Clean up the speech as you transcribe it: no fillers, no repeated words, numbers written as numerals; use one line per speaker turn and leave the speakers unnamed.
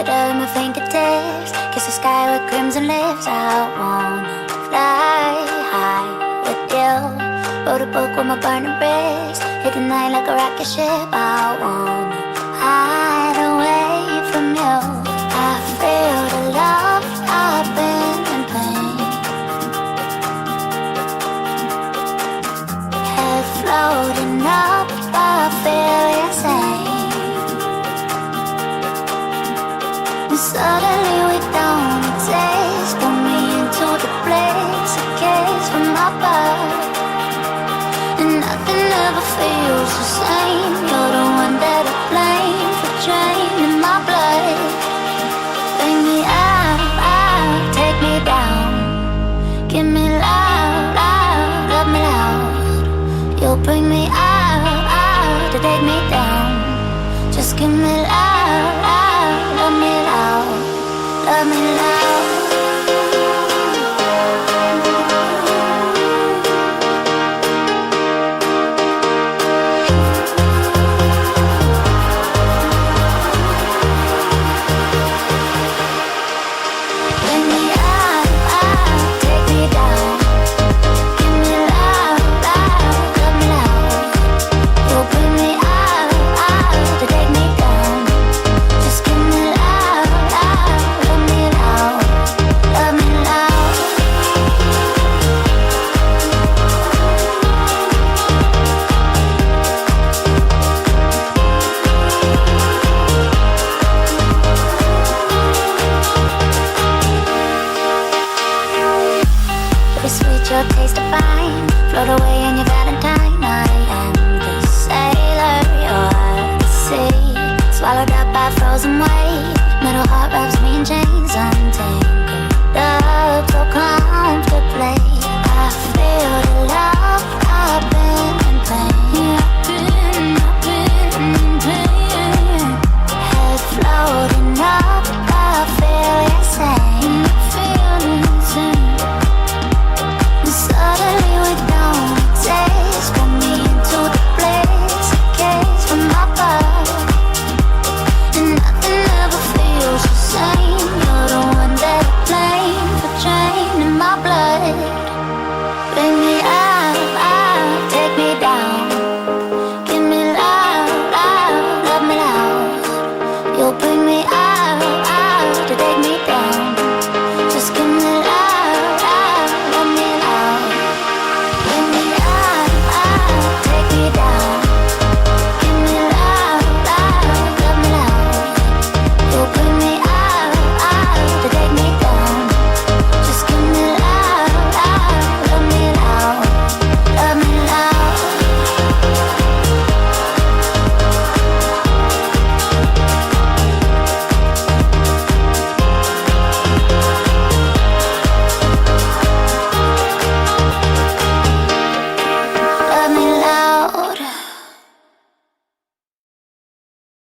Water in my fingertips, kiss the sky with crimson lips. I wanna fly high with you. Wrote a book with my burning wrist, hit the night like a rocket ship. I wanna hide away from you. I feel the love I've been in pain. Head floating up, I feel insane. And suddenly we don't exist. Pull me into the place, a case from my birth. And nothing ever feels the same. You're the one that I blame for draining my blood. Bring me out, out, take me down. Give me loud, loud, love me loud. You'll bring me out, out to take me down. Just give me loud, loud, love me loud, love me loud. Your taste divine, float away in your Valentine. I am the sailor, you're the sea. Swallowed up by frozen wave, metal heart wraps me in chains. Untangled up so comfortably.